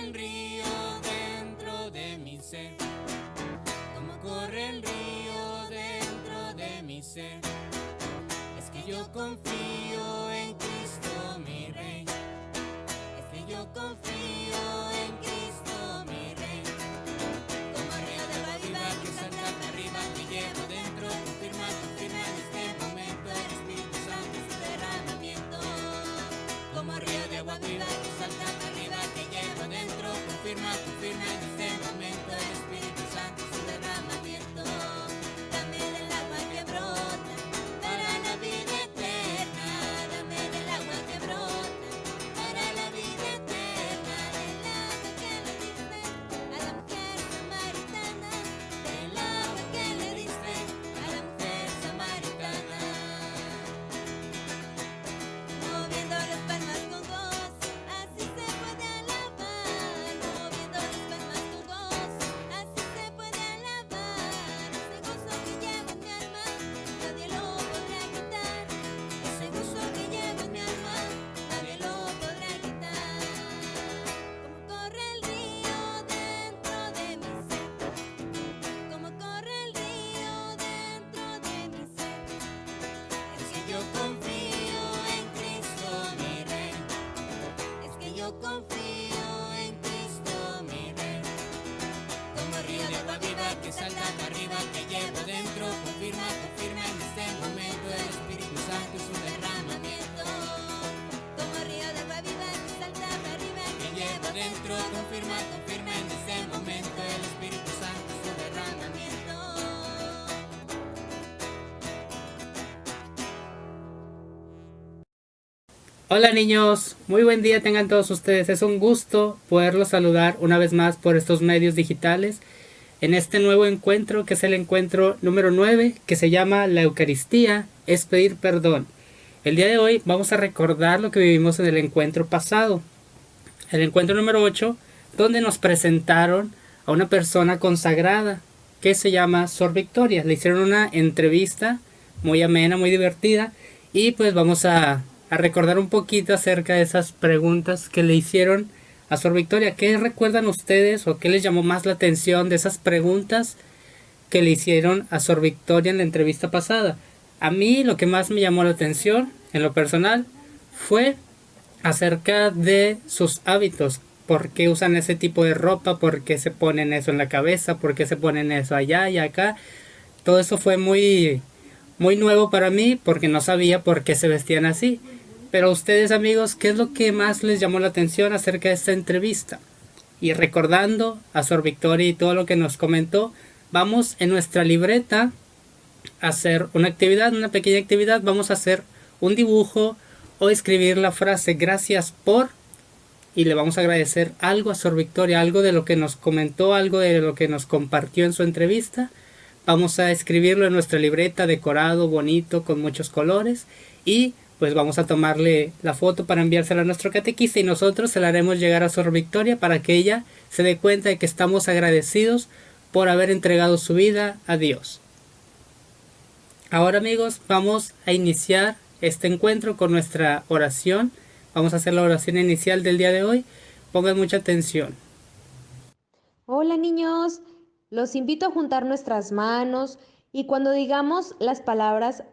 un río dentro de mi ser, como corre el río dentro de mi ser. Es que yo confío en Cristo mi Rey, es que yo confío en Cristo mi Rey. Como río de agua viva que salta para arriba, te llevo dentro, confirma en este momento el Espíritu Santo y su derramamiento. Como río de agua viva que salta para arriba, te llevo dentro, confirma en este momento el Espíritu Santo y su derramamiento. Dame del agua que brota para la vida eterna, dame del agua que brota para la vida eterna, del agua que le diste a la mujer samaritana, del agua que le diste a la mujer samaritana. Moviendo las palmas con gozo, así se puede alabar. Moviendo las palmas con gozo, así se puede alabar. Ese gozo que llevo en mi alma, nadie lo podrá quitar. Ese gozo que llevo en mi alma, nadie lo podrá quitar. Como corre el río dentro de mi ser, como corre el río dentro de mi ser. Es que yo confío en Cristo mi Rey, es que yo confío en Cristo mi Rey. Como río de agua viva que salta para arriba, te llevo dentro, confirma en este momento el Espíritu Santo y su derramamiento. Como río de agua viva que salta para arriba, te llevo dentro, confirma en este momento el Espíritu Santo y su derramamiento. Hola niños, muy buen día tengan todos ustedes. Es un gusto poderlos saludar una vez más por estos medios digitales en este nuevo encuentro que es el encuentro número 9 que se llama La Eucaristía es pedir perdón. El día de hoy vamos a recordar lo que vivimos en el encuentro pasado, el encuentro número 8, donde nos presentaron a una persona consagrada que se llama Sor Victoria. Le hicieron una entrevista muy amena, muy divertida y pues vamos a recordar un poquito acerca de esas preguntas que le hicieron a Sor Victoria. ¿Qué recuerdan ustedes o qué les llamó más la atención de esas preguntas que le hicieron a Sor Victoria en la entrevista pasada? A mí lo que más me llamó la atención, en lo personal, fue acerca de sus hábitos. ¿Por qué usan ese tipo de ropa? ¿Por qué se ponen eso en la cabeza? ¿Por qué se ponen eso allá y acá? Todo eso fue muy nuevo para mí porque no sabía por qué se vestían así. Pero ustedes amigos, ¿qué es lo que más les llamó la atención acerca de esta entrevista? Y recordando a Sor Victoria y todo lo que nos comentó, vamos en nuestra libreta a hacer una actividad, una pequeña actividad. Vamos a hacer un dibujo o escribir la frase gracias por, y le vamos a agradecer algo a Sor Victoria, algo de lo que nos comentó, algo de lo que nos compartió en su entrevista. Vamos a escribirlo en nuestra libreta, decorado, bonito, con muchos colores, y pues vamos a tomarle la foto para enviársela a nuestro catequista y nosotros se la haremos llegar a Sor Victoria para que ella se dé cuenta de que estamos agradecidos por haber entregado su vida a Dios. Ahora amigos, vamos a iniciar este encuentro con nuestra oración. Vamos a hacer la oración inicial del día de hoy. Pongan mucha atención. Hola niños, los invito a juntar nuestras manos y cuando digamos las palabras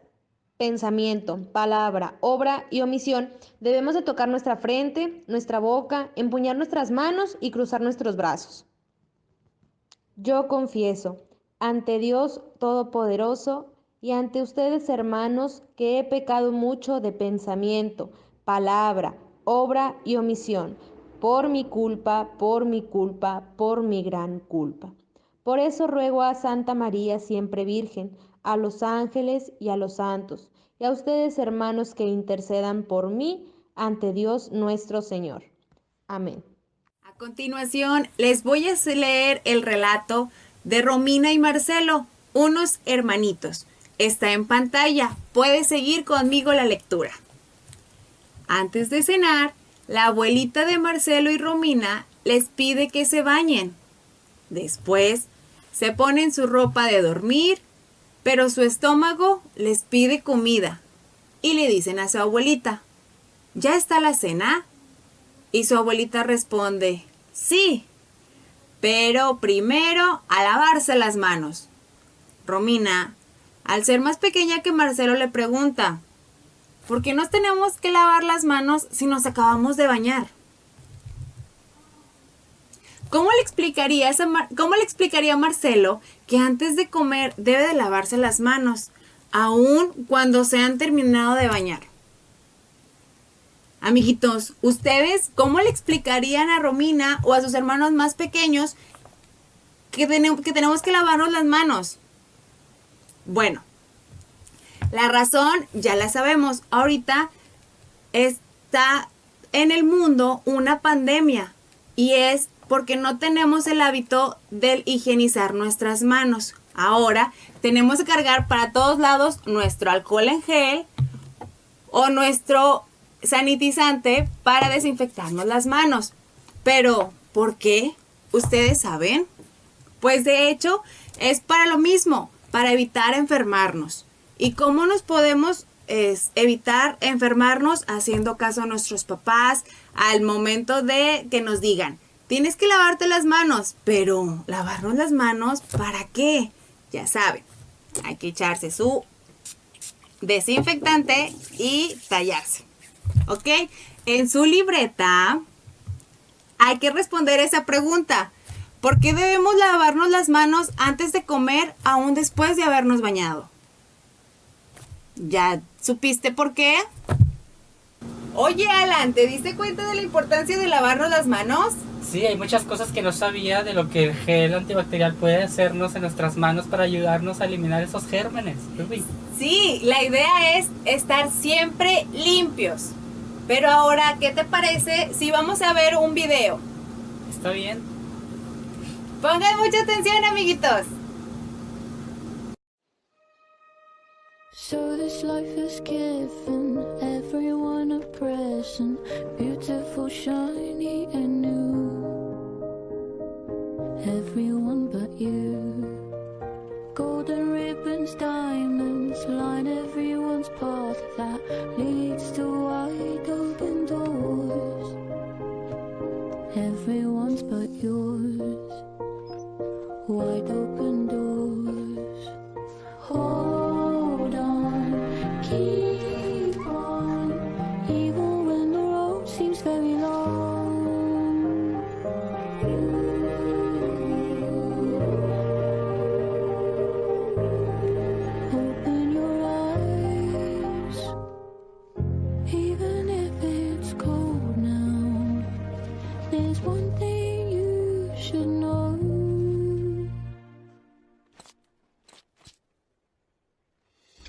pensamiento, palabra, obra y omisión, debemos de tocar nuestra frente, nuestra boca, empuñar nuestras manos y cruzar nuestros brazos. Yo confieso ante Dios Todopoderoso y ante ustedes, hermanos, que he pecado mucho de pensamiento, palabra, obra y omisión, por mi culpa, por mi gran culpa. Por eso ruego a Santa María, siempre Virgen, a los ángeles y a los santos, y a ustedes, hermanos, que intercedan por mí ante Dios nuestro Señor. Amén. A continuación, les voy a leer el relato de Romina y Marcelo, unos hermanitos. Está en pantalla, puedes seguir conmigo la lectura. Antes de cenar, la abuelita de Marcelo y Romina les pide que se bañen. Después, se ponen su ropa de dormir, pero su estómago les pide comida y le dicen a su abuelita, ¿ya está la cena? Y su abuelita responde, Sí, pero primero a lavarse las manos. Romina, al ser más pequeña que Marcelo, le pregunta, ¿por qué nos tenemos que lavar las manos si nos acabamos de bañar? ¿Cómo le explicaría a Marcelo que antes de comer debe de lavarse las manos, aun cuando se han terminado de bañar? Amiguitos, ¿ustedes cómo le explicarían a Romina o a sus hermanos más pequeños que tenemos que lavarnos las manos? Bueno, la razón ya la sabemos. Ahorita está en el mundo una pandemia y es porque no tenemos el hábito de higienizar nuestras manos. Ahora tenemos que cargar para todos lados nuestro alcohol en gel o nuestro sanitizante para desinfectarnos las manos. Pero, ¿por qué? ¿Ustedes saben? Pues de hecho es para lo mismo, para evitar enfermarnos. ¿Y cómo nos podemos evitar enfermarnos? Haciendo caso a nuestros papás al momento de que nos digan, tienes que lavarte las manos. Pero, ¿lavarnos las manos para qué? Ya saben, hay que echarse su desinfectante y tallarse. ¿Ok? En su libreta hay que responder esa pregunta. ¿Por qué debemos lavarnos las manos antes de comer, aún después de habernos bañado? ¿Ya supiste por qué? Oye, Alan, ¿te diste cuenta de la importancia de lavarnos las manos? Sí, hay muchas cosas que no sabía de lo que el gel antibacterial puede hacernos en nuestras manos para ayudarnos a eliminar esos gérmenes. Uy. Sí, la idea es estar siempre limpios. Pero ahora, ¿qué te parece si vamos a ver un video? ¿Está bien? Pongan mucha atención, amiguitos. So this life has given everyone a present, beautiful, shiny and new. Everyone but you. Golden ribbons, diamonds line everyone's path that leads to wide open doors. Everyone's but yours. Wide open doors. Hold on, keep on, even when the road seems very long. Open your eyes, even if it's cold now. There's one thing you should know.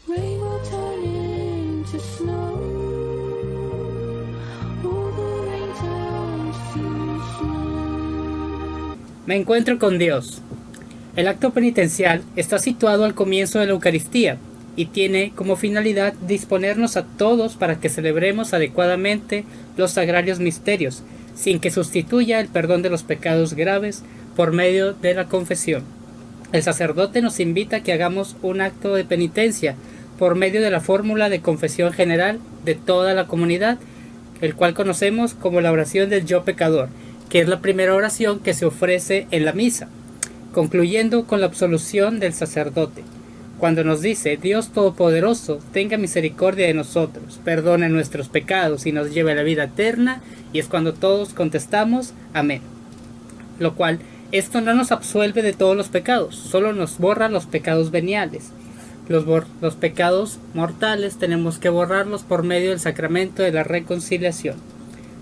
Rain will turn into snow. All the rain turns to snow. Me encuentro con Dios. El acto penitencial está situado al comienzo de la Eucaristía y tiene como finalidad disponernos a todos para que celebremos adecuadamente los sagrarios misterios, sin que sustituya el perdón de los pecados graves por medio de la confesión. El sacerdote nos invita a que hagamos un acto de penitencia por medio de la fórmula de confesión general de toda la comunidad, el cual conocemos como la oración del yo pecador, que es la primera oración que se ofrece en la misa, concluyendo con la absolución del sacerdote, cuando nos dice: Dios Todopoderoso, tenga misericordia de nosotros, perdone nuestros pecados y nos lleve a la vida eterna, y es cuando todos contestamos amén. Lo cual, esto no nos absuelve de todos los pecados, solo nos borra los pecados veniales. Los pecados mortales tenemos que borrarlos por medio del sacramento de la reconciliación.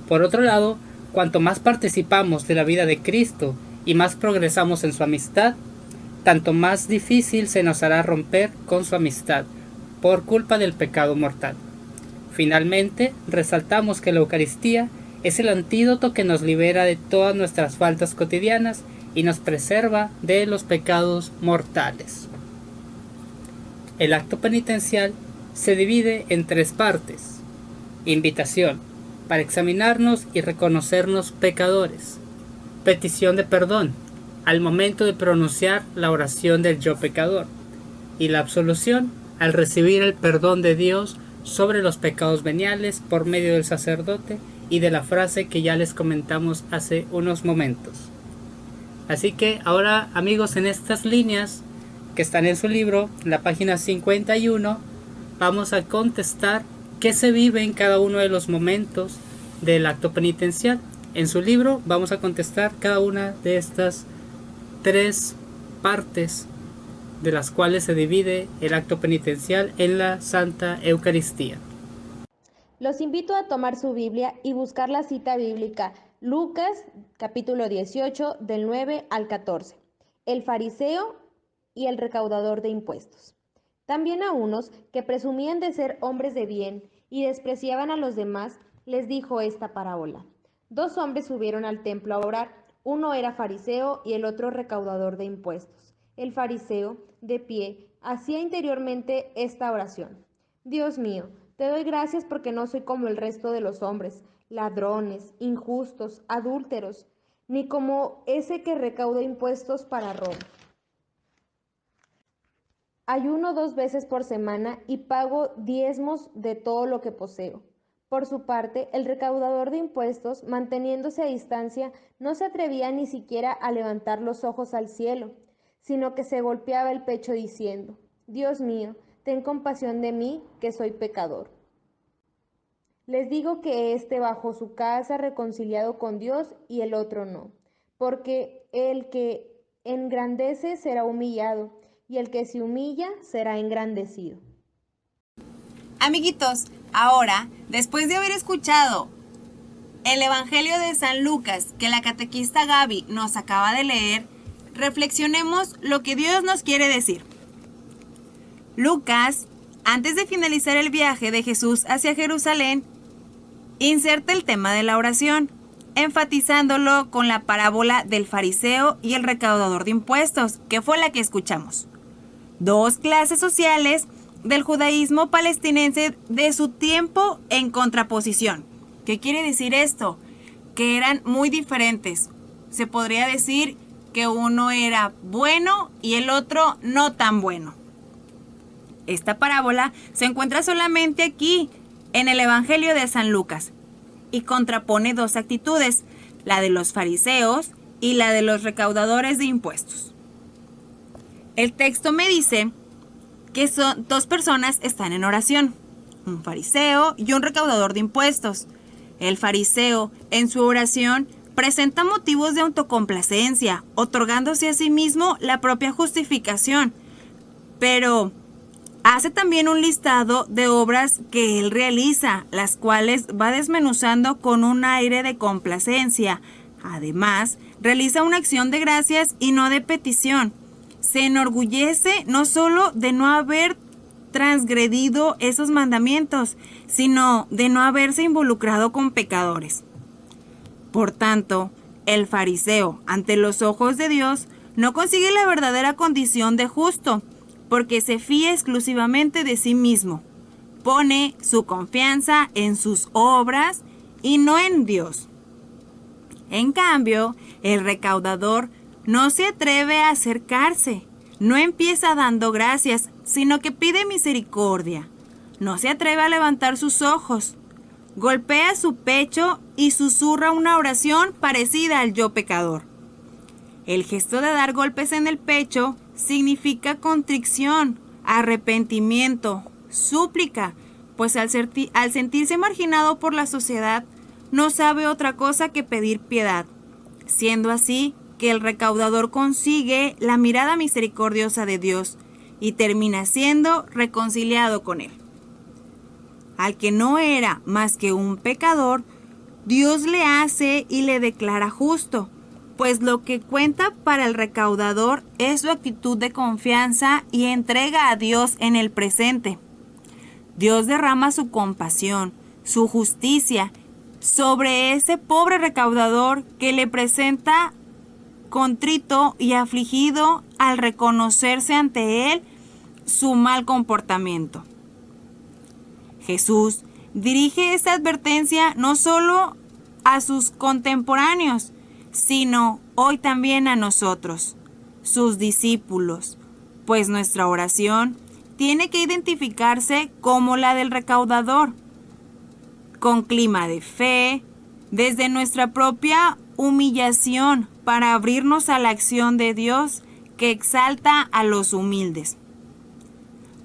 Por otro lado, cuanto más participamos de la vida de Cristo y más progresamos en su amistad, tanto más difícil se nos hará romper con su amistad por culpa del pecado mortal. Finalmente, resaltamos que la Eucaristía es el antídoto que nos libera de todas nuestras faltas cotidianas y nos preserva de los pecados mortales. El acto penitencial se divide en 3 partes. Invitación, para examinarnos y reconocernos pecadores. Petición de perdón, al momento de pronunciar la oración del yo pecador. Y la absolución, al recibir el perdón de Dios sobre los pecados veniales por medio del sacerdote y de la frase que ya les comentamos hace unos momentos. Así que ahora, amigos, en estas líneas que están en su libro, en la página 51, vamos a contestar qué se vive en cada uno de los momentos del acto penitencial. En su libro vamos a contestar cada una de estas 3 partes de las cuales se divide el acto penitencial en la Santa Eucaristía. Los invito a tomar su Biblia y buscar la cita bíblica, Lucas capítulo 18 del 9 al 14. El fariseo y el recaudador de impuestos. También a unos que presumían de ser hombres de bien y despreciaban a los demás, les dijo esta parábola. 2 hombres subieron al templo a orar, uno era fariseo y el otro recaudador de impuestos. El fariseo, de pie, hacía interiormente esta oración. Dios mío, te doy gracias porque no soy como el resto de los hombres, ladrones, injustos, adúlteros, ni como ese que recauda impuestos para Roma. Ayuno 2 veces por semana y pago diezmos de todo lo que poseo. Por su parte, el recaudador de impuestos, manteniéndose a distancia, no se atrevía ni siquiera a levantar los ojos al cielo, sino que se golpeaba el pecho diciendo, Dios mío, ten compasión de mí, que soy pecador. Les digo que éste bajó su casa reconciliado con Dios y el otro no, porque el que engrandece será humillado, y el que se humilla será engrandecido. Amiguitos, ahora, después de haber escuchado el Evangelio de San Lucas que la catequista Gaby nos acaba de leer, reflexionemos lo que Dios nos quiere decir. Lucas, antes de finalizar el viaje de Jesús hacia Jerusalén, inserta el tema de la oración, enfatizándolo con la parábola del fariseo y el recaudador de impuestos, que fue la que escuchamos. 2 clases sociales del judaísmo palestinense de su tiempo en contraposición. ¿Qué quiere decir esto? Que eran muy diferentes. Se podría decir que uno era bueno y el otro no tan bueno. Esta parábola se encuentra solamente aquí, en el Evangelio de San Lucas, y contrapone 2 actitudes, la de los fariseos y la de los recaudadores de impuestos. El texto me dice que 2 personas están en oración, un fariseo y un recaudador de impuestos. El fariseo, en su oración, presenta motivos de autocomplacencia, otorgándose a sí mismo la propia justificación, pero hace también un listado de obras que él realiza, las cuales va desmenuzando con un aire de complacencia. Además, realiza una acción de gracias y no de petición. Se enorgullece no solo de no haber transgredido esos mandamientos, sino de no haberse involucrado con pecadores. Por tanto, el fariseo, ante los ojos de Dios, no consigue la verdadera condición de justo, porque se fía exclusivamente de sí mismo. Pone su confianza en sus obras y no en Dios. En cambio, el recaudador no se atreve a acercarse, no empieza dando gracias, sino que pide misericordia. No se atreve a levantar sus ojos, golpea su pecho y susurra una oración parecida al yo pecador. El gesto de dar golpes en el pecho significa contrición, arrepentimiento, súplica, pues al sentirse marginado por la sociedad, no sabe otra cosa que pedir piedad, siendo así que el recaudador consigue la mirada misericordiosa de Dios y termina siendo reconciliado con Él. Al que no era más que un pecador, Dios le hace y le declara justo, pues lo que cuenta para el recaudador es su actitud de confianza y entrega a Dios en el presente. Dios derrama su compasión, su justicia sobre ese pobre recaudador que le presenta contrito y afligido al reconocerse ante él su mal comportamiento. Jesús dirige esta advertencia no solo a sus contemporáneos, sino hoy también a nosotros, sus discípulos, pues nuestra oración tiene que identificarse como la del recaudador, con clima de fe, desde nuestra propia humillación para abrirnos a la acción de Dios que exalta a los humildes.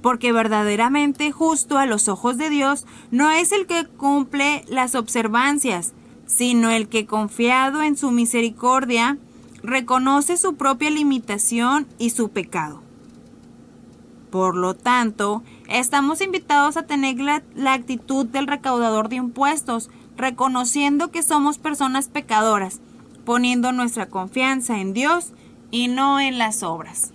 Porque verdaderamente justo a los ojos de Dios no es el que cumple las observancias, sino el que, confiado en su misericordia, reconoce su propia limitación y su pecado. Por lo tanto, estamos invitados a tener la actitud del recaudador de impuestos, reconociendo que somos personas pecadoras, poniendo nuestra confianza en Dios y no en las obras.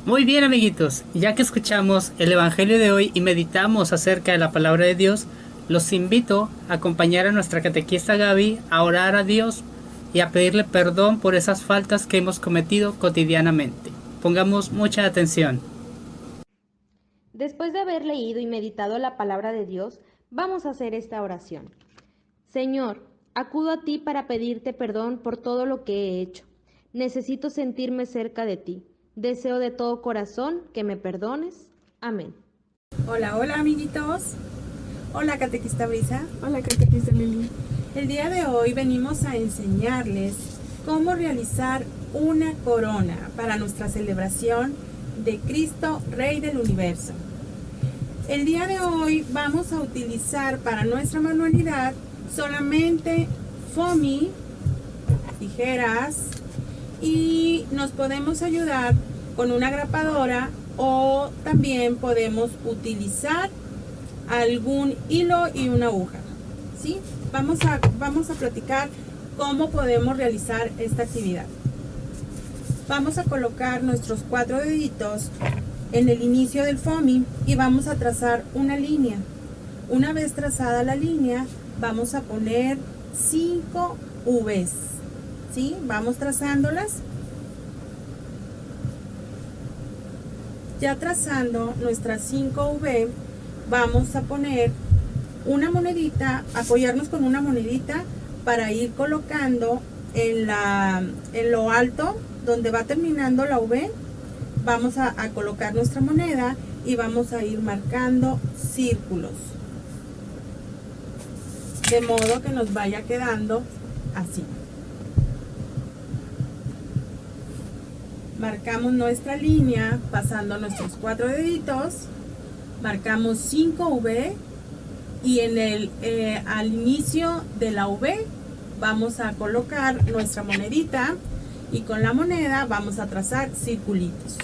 Muy bien, amiguitos, ya que escuchamos el Evangelio de hoy y meditamos acerca de la palabra de Dios, los invito a acompañar a nuestra catequista Gaby a orar a Dios y a pedirle perdón por esas faltas que hemos cometido cotidianamente. Pongamos mucha atención. Después de haber leído y meditado la palabra de Dios, vamos a hacer esta oración. Señor, acudo a ti para pedirte perdón por todo lo que he hecho. Necesito sentirme cerca de ti. Deseo de todo corazón que me perdones. Amén. Hola, hola amiguitos. Hola catequista Brisa. Hola, catequista Lili. El día de hoy venimos a enseñarles cómo realizar una corona para nuestra celebración de Cristo Rey del Universo. El día de hoy vamos a utilizar para nuestra manualidad solamente foamy, tijeras, y nos podemos ayudar con una grapadora o también podemos utilizar algún hilo y una aguja, ¿sí? Vamos a platicar cómo podemos realizar esta actividad. Vamos a colocar nuestros 4 deditos en el inicio del foamy y vamos a trazar una línea. Una vez trazada la línea, vamos a poner 5 V's, ¿sí? Vamos trazándolas. Ya trazando nuestras 5 V, vamos a poner una monedita, apoyarnos con una monedita para ir colocando en lo alto, donde va terminando la V, vamos a colocar nuestra moneda y vamos a ir marcando círculos, de modo que nos vaya quedando así. Marcamos nuestra línea pasando nuestros 4 deditos, marcamos 5 V y al inicio de la V vamos a colocar nuestra monedita y con la moneda vamos a trazar circulitos.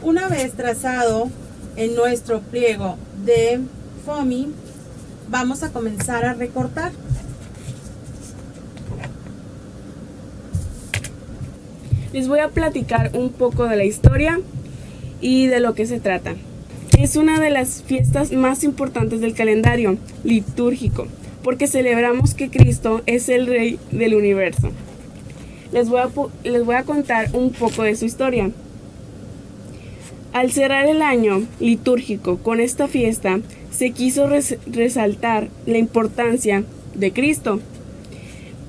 Una vez trazado en nuestro pliego de foamy, vamos a comenzar a recortar. Les voy a platicar un poco de la historia y de lo que se trata. Es una de las fiestas más importantes del calendario litúrgico, porque celebramos que Cristo es el Rey del Universo. Les voy a contar un poco de su historia. Al cerrar el año litúrgico con esta fiesta, se quiso resaltar la importancia de Cristo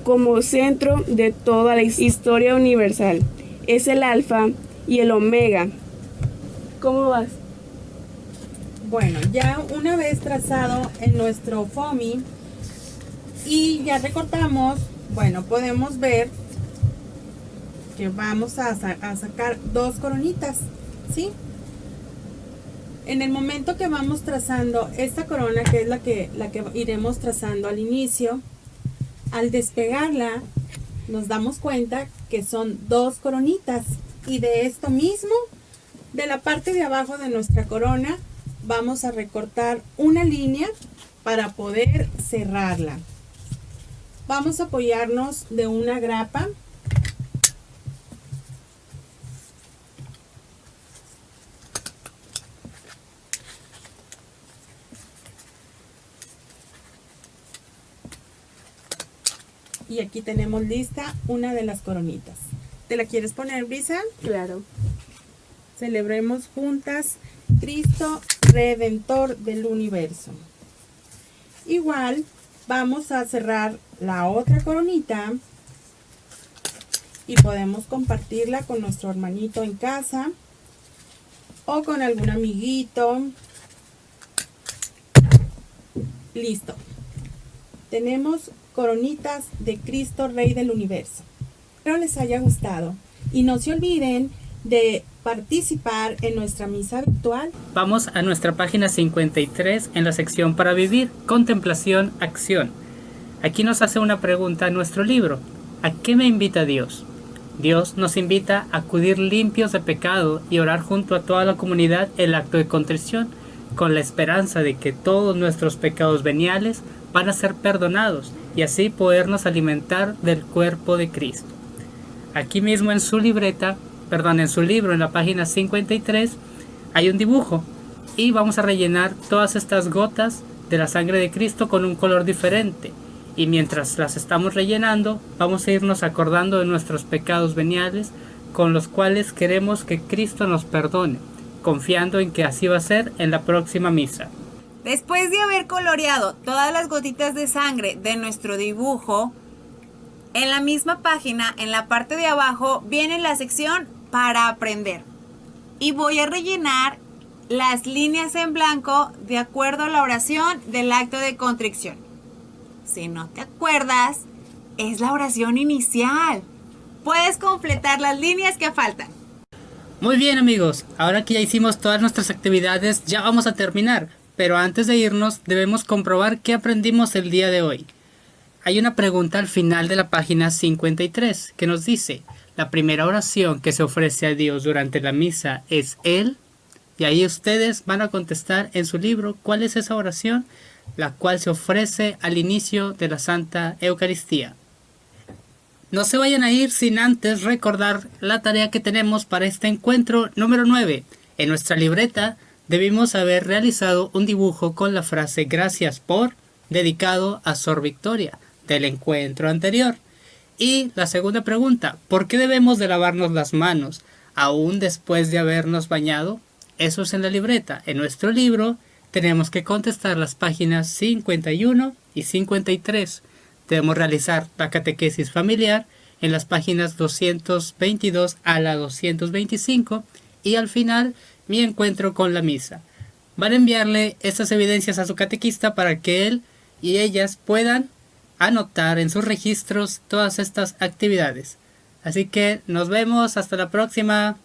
como centro de toda la historia universal. Es el alfa y el omega. ¿Cómo vas? Bueno, ya una vez trazado en nuestro foamy y ya recortamos, bueno, podemos ver que vamos a sacar 2 coronitas, ¿sí? En el momento que vamos trazando esta corona, que es la que iremos trazando al inicio, al despegarla nos damos cuenta que son 2 coronitas, y de esto mismo, de la parte de abajo de nuestra corona, vamos a recortar una línea para poder cerrarla. Vamos a apoyarnos de una grapa y aquí tenemos lista una de las coronitas. ¿Te la quieres poner, Brisa? Claro. Celebremos juntas Cristo Redentor del Universo. Igual vamos a cerrar la otra coronita y podemos compartirla con nuestro hermanito en casa. o con algún amiguito. Listo. Tenemos coronitas de Cristo Rey del Universo. Espero les haya gustado y no se olviden de participar en nuestra misa virtual. Vamos a nuestra página 53 en la sección para vivir, contemplación, acción. Aquí nos hace una pregunta nuestro libro. ¿A qué me invita Dios? Dios nos invita a acudir limpios de pecado y orar junto a toda la comunidad el acto de contrición, con la esperanza de que todos nuestros pecados veniales van a ser perdonados y así podernos alimentar del cuerpo de Cristo. Aquí mismo en su libreta, en su libro, en la página 53, hay un dibujo y vamos a rellenar todas estas gotas de la sangre de Cristo con un color diferente. Y mientras las estamos rellenando, vamos a irnos acordando de nuestros pecados veniales con los cuales queremos que Cristo nos perdone, confiando en que así va a ser en la próxima misa. Después de haber coloreado todas las gotitas de sangre de nuestro dibujo, en la misma página, en la parte de abajo, viene la sección para aprender. Y voy a rellenar las líneas en blanco de acuerdo a la oración del acto de contrición. Si no te acuerdas, es la oración inicial. Puedes completar las líneas que faltan. Muy bien, amigos, ahora que ya hicimos todas nuestras actividades, ya vamos a terminar. Pero antes de irnos, debemos comprobar qué aprendimos el día de hoy. Hay una pregunta al final de la página 53 que nos dice: la primera oración que se ofrece a Dios durante la misa es Él. Y ahí ustedes van a contestar en su libro cuál es esa oración, la cual se ofrece al inicio de la Santa Eucaristía. No se vayan a ir sin antes recordar la tarea que tenemos para este encuentro número 9. En nuestra libreta debimos haber realizado un dibujo con la frase "Gracias por", dedicado a Sor Victoria del encuentro anterior. Y la segunda pregunta: ¿por qué debemos de lavarnos las manos aún después de habernos bañado? Eso es en la libreta. En nuestro libro tenemos que contestar las páginas 51 y 53. Debemos realizar la catequesis familiar en las páginas 222 a la 225 y al final mi encuentro con la misa. Van a enviarle estas evidencias a su catequista para que él y ellas puedan anotar en sus registros todas estas actividades. Así que nos vemos hasta la próxima.